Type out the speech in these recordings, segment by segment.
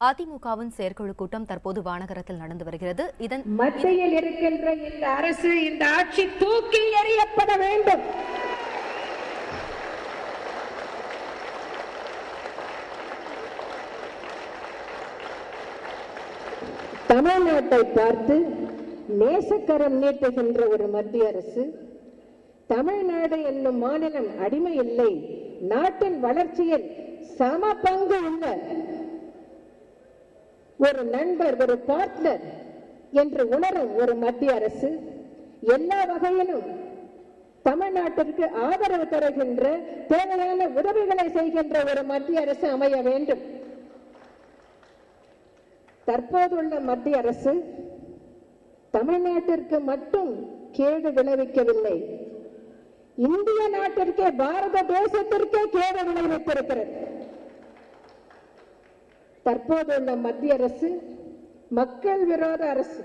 அதிமுகவின் செயற்குழு கூட்டம் தற்போது வானகரத்தில் நடந்து வருகிறது. இதன் மத்தியில் இருக்கின்ற இந்த அரசு, இந்த ஆட்சி தூக்கி எறியப்பட வேண்டும். தமிழ்நாட்டை பார்த்து நேசக்கரம் நீட்டுகின்ற ஒரு மத்திய அரசு, தமிழ்நாடு என்னும் மாநிலம் அடிமை இல்லை, நாட்டின் வளர்ச்சியில் சம பங்கு உள்ள ஒரு நண்பர், ஒரு பார்ட்னர் என்று உணரும் ஒரு மத்திய அரசு, எல்லா வகையிலும் தமிழ்நாட்டிற்கு ஆதரவு தருகின்ற, தேவையான உதவிகளை செய்கின்ற ஒரு மத்திய அரசு அமைய வேண்டும். தற்போதுள்ள மத்திய அரசு தமிழ்நாட்டிற்கு மட்டும் கேடு விளைவிக்கவில்லை, இந்திய நாட்டிற்கே, பாரத தேசத்திற்கே கேடு விளைவித்திருக்கிறது. தற்போதுள்ள மத்திய அரசு மக்கள் விரோத அரசு.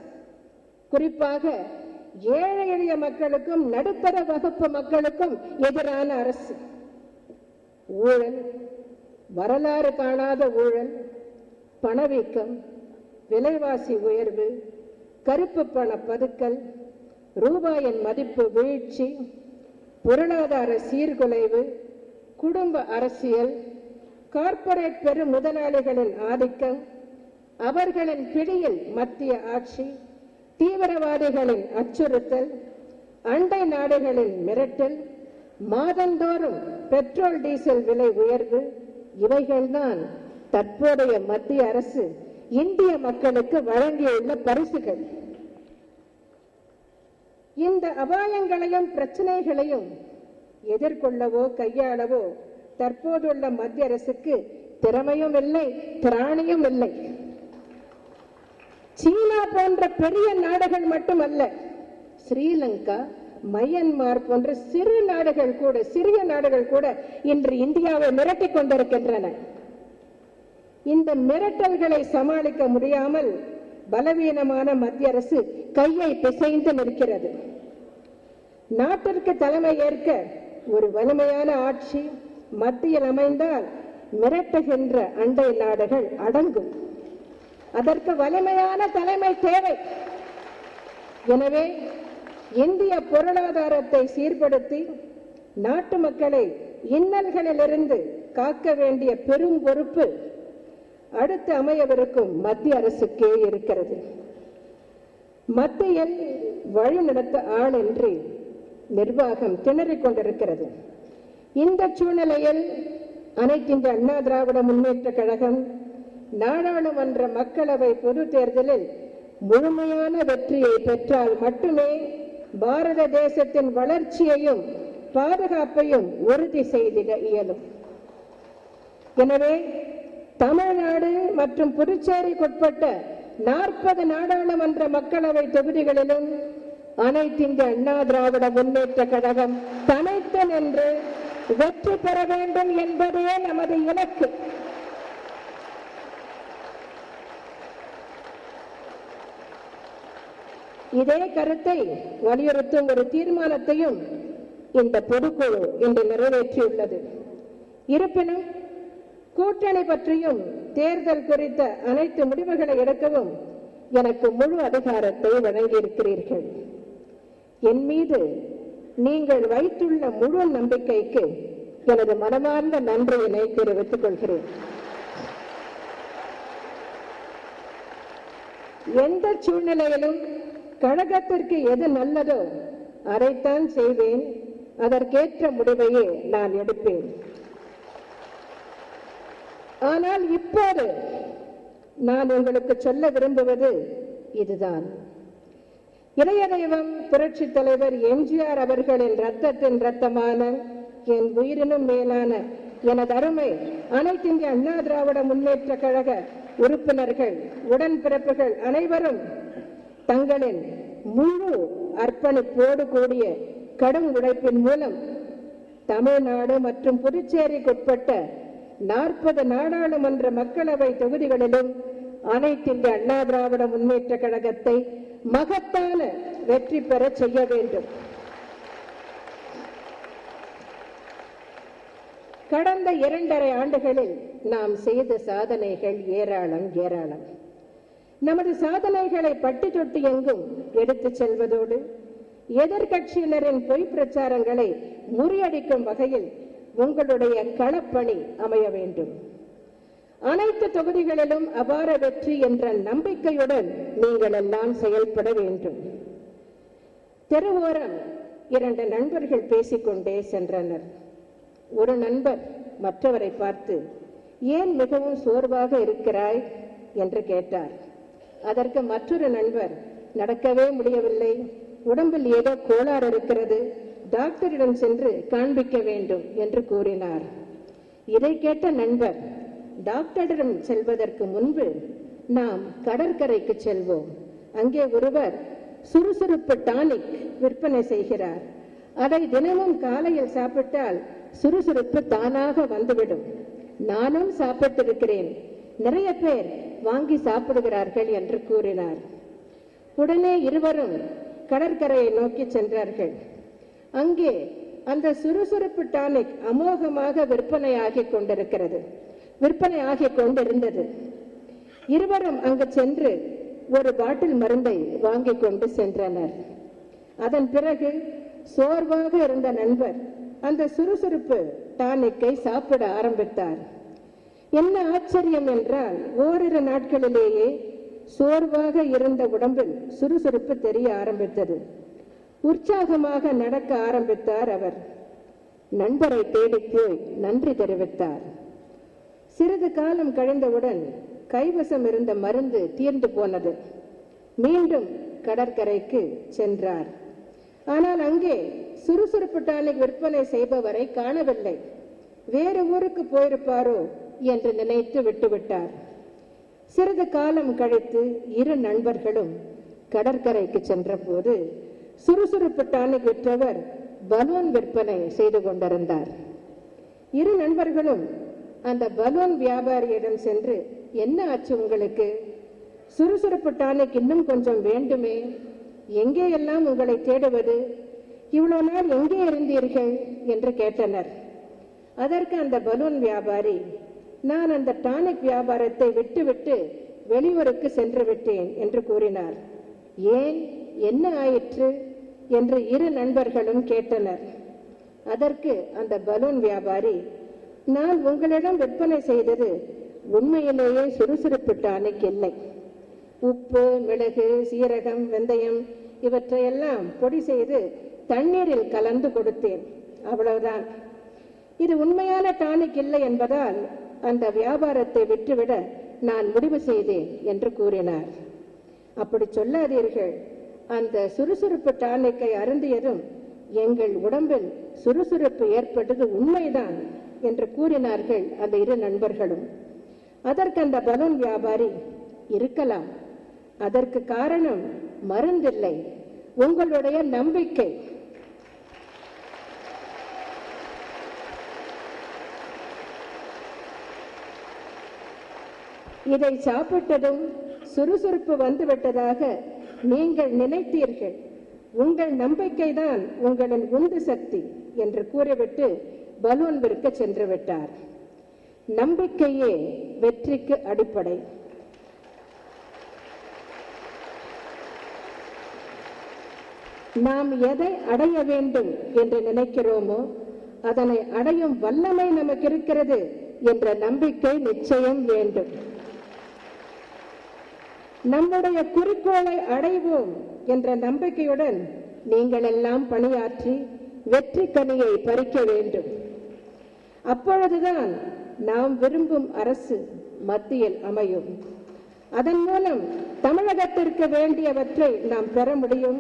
குறிப்பாக ஏழை எளிய மக்களுக்கும் நடுத்தர வகுப்பு மக்களுக்கும் எதிரான அரசு. ஊழல், வரலாறு காணாத ஊழல், பணவீக்கம், விலைவாசி உயர்வு, கருப்பு பண பதுக்கல், ரூபாயின் மதிப்பு வீழ்ச்சி, பொருளாதார சீர்குலைவு, குடும்ப அரசியல், கார்ப்பரேட் பெரு முதலாளிகளின் ஆதிக்கம், அவர்களின் பிடியில் மத்திய ஆட்சி, தீவிரவாதிகளின் அச்சுறுத்தல், அண்டை நாடுகளின் மிரட்டல், மாதந்தோறும் பெட்ரோல் டீசல் விலை உயர்வு, இவைகள்தான் தற்போதைய மத்திய அரசு இந்திய மக்களுக்கு வழங்கியுள்ள பரிசுகள். இந்த அபாயங்களையும் பிரச்சனைகளையும் எதிர்கொள்ளவோ கையாளவோ தற்போதுள்ள மத்திய அரசுக்கு திறமையும் இல்லை, திராணியும் இல்லை. சீனா போன்ற பெரிய நாடுகள் மட்டுமல்ல, ஸ்ரீலங்கா, மயன்மார் போன்ற சிறிய நாடுகள் கூட இன்று இந்தியாவை மிரட்டிக் கொண்டிருக்கின்றன. இந்த மிரட்டல்களை சமாளிக்க முடியாமல் பலவீனமான மத்திய அரசு கையை பிசைந்து நிற்கிறது. நாட்டிற்கு தலைமை ஏற்க ஒரு வலிமையான ஆட்சி மத்தியில் அமைந்தால் மிரட்டுகின்ற அண்டை நாடுகள் அடங்கும். அதற்கு வலிமையான தலைமை தேவை. எனவே இந்திய பொருளாதாரத்தை சீர்படுத்தி நாட்டு மக்களை இன்னல்களிலிருந்து காக்க வேண்டிய பெரும் பொறுப்பு அடுத்து அமையவிருக்கும் மத்திய அரசுக்கே இருக்கிறது. மத்தியில் வழிநடத்த ஆளின்றி நிர்வாகம் திணறிக் கொண்டிருக்கிறது. இந்த சூழ்நிலையில் அனைத்து இந்திய அண்ணா திராவிட முன்னேற்ற கழகம் நாடாளுமன்ற மக்களவை பொது தேர்தலில் முழுமையான வெற்றியை பெற்றால் மட்டுமே பாரத தேசத்தின் வளர்ச்சியையும் பாதுகாப்பையும் உறுதி செய்திட இயலும். எனவே தமிழ்நாடு மற்றும் புதுச்சேரிக்குட்பட்ட 40 நாடாளுமன்ற மக்களவை தொகுதிகளிலும் அனைத்து இந்திய அண்ணா திராவிட முன்னேற்ற கழகம் தனித்து நின்று வெற்றி பெற வேண்டும் என்பதே நமது இலக்கு. இதே கருத்தை வலியுறுத்தும் ஒரு தீர்மானத்தையும் இந்த பொதுக்குழு இன்று நிறைவேற்றியுள்ளது. இருப்பினும் கூட்டணி பற்றியும் தேர்தல் குறித்த அனைத்து முடிவுகளை எடுக்கவும் எனக்கு முழு அதிகாரத்தை வழங்கியிருக்கிறீர்கள். என் மீது நீங்கள் வைத்துள்ள முழு நம்பிக்கைக்கு எனது மனமார்ந்த நன்றியினை தெரிவித்துக் கொள்கிறேன். எந்த சூழ்நிலையிலும் கழகத்திற்கு எது நல்லதோ அதைத்தான் செய்வேன், அதற்கேற்ற முடிவையே நான் எடுப்பேன். ஆனால் இப்போது நான் உங்களுக்கு சொல்ல விரும்புவது இதுதான். இளைய தெய்வம் புரட்சி தலைவர் எம்ஜிஆர் அவர்களின் ரத்தத்தின் ரத்தமான, என் உயிரினும் மேலான எனது அருமை அனைத்து இந்திய அண்ணா திராவிட முன்னேற்ற கழக உறுப்பினர்கள், உடன்பிறப்புகள் அனைவரும் தங்களின் முழு அர்ப்பணிப்போடு கூடிய கடும் உழைப்பின் மூலம் தமிழ்நாடு மற்றும் புதுச்சேரிக்குட்பட்ட 40 நாடாளுமன்ற மக்களவை தொகுதிகளிலும் அனைத்து இந்திய அண்ணா திராவிட முன்னேற்ற கழகத்தை மகத்தான வெற்றி பெற செய்ய வேண்டும். கடந்த 2.5 ஆண்டுகளில் நாம் செய்த சாதனைகள் ஏராளம் ஏராளம். நமது சாதனைகளை பட்டி தொட்டி எங்கும் எடுத்துச் செல்வதோடு எதிர்கட்சியினரின் பொய் பிரச்சாரங்களை முறியடிக்கும் வகையில் உங்களுடைய களப்பணி அமைய வேண்டும். அனைத்து தொகுதிகளிலும் அபார வெற்றி என்ற நம்பிக்கையுடன் நீங்கள் எல்லாம் செயல்பட வேண்டும். தெருவோரம் 2 நண்பர்கள் பேசிக்கொண்டே சென்றனர். ஒரு நண்பர் மற்றவரை பார்த்து, ஏன் மிகவும் சோர்வாக இருக்கிறாய் என்று கேட்டார். அதற்கு மற்றொரு நண்பர், நடக்கவே முடியவில்லை, உடம்பில் ஏதோ கோளாறு இருக்கிறது, டாக்டரிடம் சென்று காண்பிக்க வேண்டும் என்று கூறினார். இதை கேட்ட நண்பர், டாக்டரிடம் செல்வதற்கு முன்பு நாம் கடற்கரைக்கு செல்வோம், அங்கே ஒருவர் சுறுசுறுப்பு டானிக் விற்பனை செய்கிறார், அதை தினமும் காலையில் சாப்பிட்டால் சுறுசுறுப்பு தானாக வந்துவிடும், நானும் சாப்பிட்டிருக்கிறேன், நிறைய பேர் வாங்கி சாப்பிடுகிறார்கள் என்று கூறினார். உடனே இருவரும் கடற்கரையை நோக்கி சென்றார்கள். அங்கே அந்த சுறுசுறுப்பு டானிக் அமோகமாக விற்பனையாகிக் கொண்டிருந்தது. இருவரும் அங்கு சென்று ஒரு பாட்டில் மருந்தை வாங்கி கொண்டு சென்றனர். அதன் பிறகு சோர்வாக இருந்த நண்பர் அந்த சுறுசுறுப்பு டானிக்கை சாப்பிட ஆரம்பித்தார். என்ன ஆச்சரியம் என்றால், ஓரிரு நாட்களிலேயே சோர்வாக இருந்த உடம்பில் சுறுசுறுப்பு தெரிய ஆரம்பித்தது. உற்சாகமாக நடக்க ஆரம்பித்தார் அவர். நண்பரை தேடி போய் நன்றி தெரிவித்தார். சிறிது காலம் கழிந்தவுடன் கைவசம் இருந்த மருந்து தீர்ந்து போனது. மீண்டும் கடற்கரைக்கு சென்றார். ஆனால் அங்கே சுறுசுறுப்பு டானிக் விற்பனை செய்பவரை காணவில்லை. வேறு ஊருக்கு போயிருப்பாரோ என்று நினைத்து விட்டுவிட்டார். சிறிது காலம் கழித்து இரு நண்பர்களும் கடற்கரைக்கு சென்ற போது சுறுசுறுப்பு டானிக் விற்றவர் பலூன் விற்பனை செய்து கொண்டிருந்தார். இரு நண்பர்களும் அந்த பலூன் வியாபாரியிடம் சென்று, என்ன ஆச்சு உங்களுக்கு? சுறுசுறுப்பு டானிக் இன்னும் கொஞ்சம் வேண்டுமே, எங்கே எல்லாம் உங்களை தேடுவது, இவ்வளவு நாள் எங்கே இருந்தீர்கள் என்று கேட்டனர். அதற்கு அந்த பலூன் வியாபாரி, நான் அந்த டானிக் வியாபாரத்தை விட்டுவிட்டு வெளியூருக்கு சென்று விட்டேன் என்று கூறினார். ஏன், என்ன ஆயிற்று என்று இரு நண்பர்களும் கேட்டனர். அதற்கு அந்த பலூன் வியாபாரி, நான் உங்களிடம் விற்பனை செய்தது உண்மையிலேயே சுறுசுறுப்பு டானிக் இல்லை. உப்பு, மிளகு, சீரகம், வெந்தயம் இவற்றையெல்லாம் பொடி செய்து தண்ணீரில் கலந்து கொடுத்தேன், அவ்வளவுதான். இது உண்மையான டானிக் இல்லை என்பதால் அந்த வியாபாரத்தை விட்டுவிட நான் முடிவு செய்தேன் என்று கூறினார். அப்படி சொல்லாதீர்கள், அந்த சுறுசுறுப்பு டானிக்கை அருந்தியதும் எங்கள் உடம்பில் சுறுசுறுப்பு ஏற்பட்டது உண்மைதான் என்று கூறினார்கள் அந்த இரு நண்பர்களும். அதற்கு அந்த பலூன் வியாபாரி, இருக்கலாம், அதற்கு காரணம் மருந்தில்லை, உங்களுடைய நம்பிக்கை. இதை சாப்பிட்டதும் சுறுசுறுப்பு வந்துவிட்டதாக நீங்கள் நினைத்தீர்கள், உங்கள் நம்பிக்கைதான் உங்களின் உந்து சக்தி என்று கூறிவிட்டு பலூன் விற்க சென்று விட்டார். நம்பிக்கையே வெற்றிக்கு அடிப்படை. நாம் எதை அடைய வேண்டும் என்று நினைக்கிறோமோ அதனை அடையும் வல்லமை நமக்கு இருக்கிறது என்ற நம்பிக்கை நிச்சயம் வேண்டும். நம்முடைய குறிக்கோளை அடைவோம் என்ற நம்பிக்கையுடன் நீங்கள் எல்லாம் பணியாற்றி வெற்றி கனியை பறிக்க வேண்டும். அப்பொழுதுதான் நாம் விரும்பும் அரசு மத்தியில் அமையும். அதன் மூலம் தமிழகத்திற்கு வேண்டியவற்றை நாம் பெற முடியும்.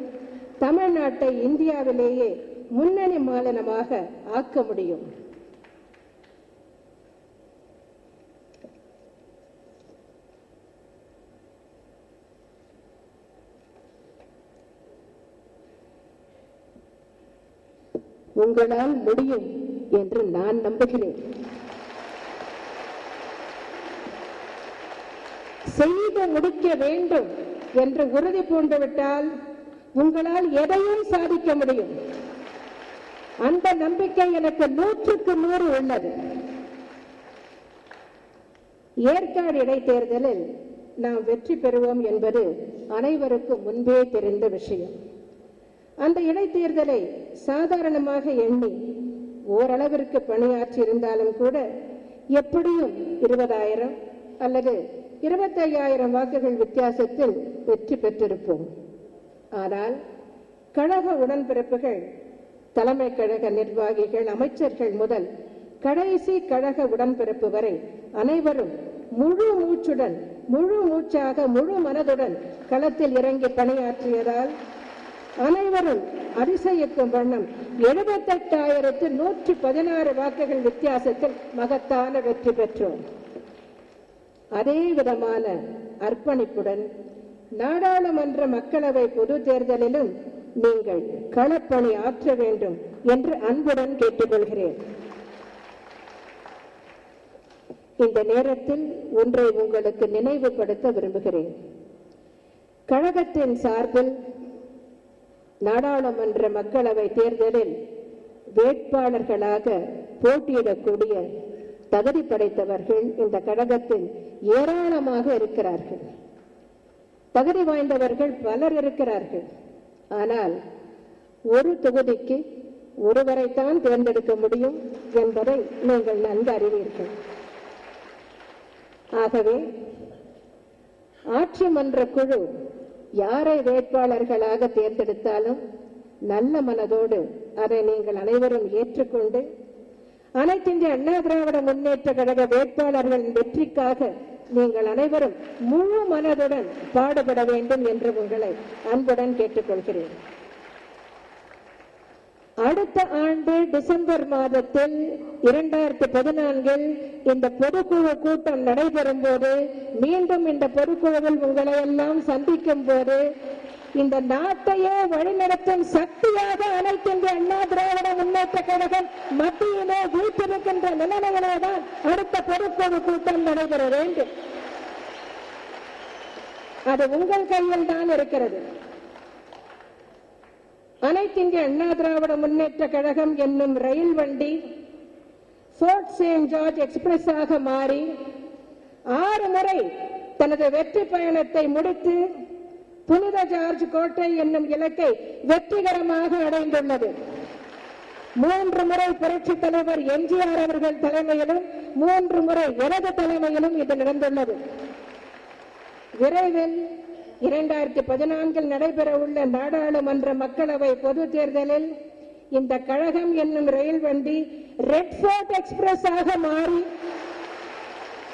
தமிழ்நாட்டை இந்தியாவிலேயே முன்னணி மாநிலமாக ஆக்க முடியும். உங்களால் முடியும் என்று நான் நம்புகிறேன். செய்து முடிக்க வேண்டும் என்று உறுதி பூண்டுவிட்டால் உங்களால் எதையும் சாதிக்க முடியும். அந்த நம்பிக்கை எனக்கு 100க்கு 100 உள்ளது. ஏற்காடு இடைத்தேர்தலில் நாம் வெற்றி பெறுவோம் என்பது அனைவருக்கும் முன்பே தெரிந்த விஷயம். அந்த இடைத்தேர்தலை சாதாரணமாக எண்ணி ஓரளவிற்கு பணியாற்றி இருந்தாலும் கூட எப்படியும் 20,000 அல்லது 25,000 வாக்குகள் வித்தியாசத்தில் வெற்றி பெற்றிருப்போம். ஆனால் கழக உடன்பிறப்புகள், தலைமை கழக நிர்வாகிகள், அமைச்சர்கள் முதல் கடைசி கழக உடன்பிறப்பு வரை அனைவரும் முழு மூச்சாக முழு மனதுடன் களத்தில் இறங்கி பணியாற்றியதால் அனைவரும் அதிசயிக்கும் வண்ணம் 78,116 வாக்குகள் வித்தியாசத்தில் மகத்தான வெற்றி பெற்றோம். அதே விதமான அர்ப்பணிப்புடன் நாடாளுமன்ற மக்களவை பொது தேர்தலிலும் நீங்கள் களப்பணி ஆற்ற வேண்டும் என்று அன்புடன் கேட்டுக்கொள்கிறேன். இந்த நேரத்தில் ஒன்றை உங்களுக்கு நினைவுபடுத்த விரும்புகிறேன். கழகத்தின் சார்பில் நாடாளுமன்ற மக்களவை தேர்தலில் வேட்பாளர்களாக போட்டியிடக்கூடிய தகுதி படைத்தவர்கள் இந்த கழகத்தில் ஏராளமாக இருக்கிறார்கள். தகுதி வாய்ந்தவர்கள் பலர் இருக்கிறார்கள். ஆனால் ஒரு தொகுதிக்கு ஒருவரைத்தான் தேர்ந்தெடுக்க முடியும் என்பதை நீங்கள் நன்கு அறிவீர்கள். ஆகவே ஆட்சி மன்ற குழு யாரை வேட்பாளர்களாக தேர்ந்தெடுத்தாலும் நல்ல மனதோடு அதை நீங்கள் அனைவரும் ஏற்றுக்கொண்டு அனைத்து இந்திய அண்ணா திராவிட முன்னேற்ற கழக வேட்பாளர்களின் வெற்றிக்காக நீங்கள் அனைவரும் முழு மனதுடன் பாடுபட வேண்டும் என்று உங்களை அன்புடன் கேட்டுக்கொள்கிறேன். அடுத்த ஆண்டு டிசம்பர் மாதத்தில் 2014 இந்த பொதுக்குழு கூட்டம் நடைபெறும் போது, மீண்டும் இந்த பொதுக்குழுவில் உங்களை எல்லாம் சந்திக்கும் போது, இந்த நாட்டையே வழிநடத்தும் சக்தியாக அனைத்து இந்திய அண்ணா திராவிட முன்னேற்ற கழகம் மத்தியிலே வீட்டிருக்கின்ற நிலைமையிலே தான் அடுத்த பொதுக்குழு கூட்டம் நடைபெற வேண்டும். அது உங்கள் கையில் தான் இருக்கிறது. அனைத்து இந்திய அண்ணா திராவிட முன்னேற்ற கழகம் என்னும் ரயில் வண்டி ஃபோர்ட் செயின்ட் ஜார்ஜ் எக்ஸ்பிரஸ் ஆக மாறி 6 முறை தனது வெற்றி பயணத்தை முடித்து புனித ஜார்ஜ் கோட்டை என்னும் இலக்கை வெற்றிகரமாக அடைந்துள்ளது. 3 முறை புரட்சி தலைவர் எம்ஜிஆர் அவர்கள் தலைமையிலும் 3 முறை எனது தலைமையிலும் இது நடந்துள்ளது. விரைவில் 2014 நடைபெற உள்ள நாடாளுமன்ற மக்களவை பொது தேர்தலில் இந்த கழகம் என்னும் ரயில் வண்டி ரெட் ஃபோர்ட் எக்ஸ்பிரஸ் ஆக மாறி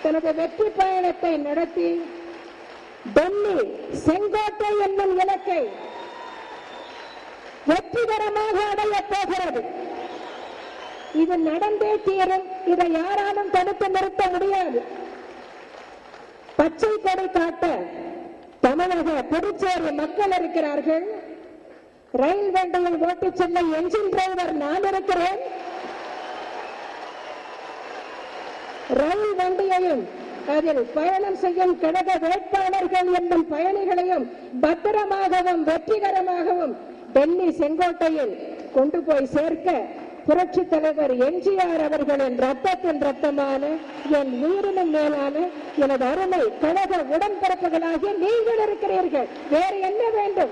தனது வெற்றி பயணத்தை நடத்தி டெல்லி செங்கோட்டை என்னும் இலக்கை வெற்றிகரமாக அடையப் போகிறது. இது நடந்தே தீரும். இதை யாராலும் தடுத்து நிறுத்த முடியாது. பச்சை கொடி காட்ட தமிழக புதுச்சேரி மக்கள் இருக்கிறார்கள். ரயில் வண்டியை ஓட்டிச் செல்ல என்ஜின் டிரைவர் நான் இருக்கிறேன். ரயில் வண்டியையும் அதில் பயணம் செய்யும் கழக வேட்பாளர்கள் என்னும் பயணிகளையும் பத்திரமாகவும் வெற்றிகரமாகவும் டெல்லி செங்கோட்டையில் கொண்டு போய் சேர்க்க புரட்சி தலைவர் எம்ஜிஆர் அவர்களின் ரத்தத்தின் ரத்தமான என் உயிரினும் மேலான எனது அருமை கழக உடன்பிறப்புகளாகிய நீங்கள் இருக்கிறீர்கள். வேறு என்ன வேண்டும்?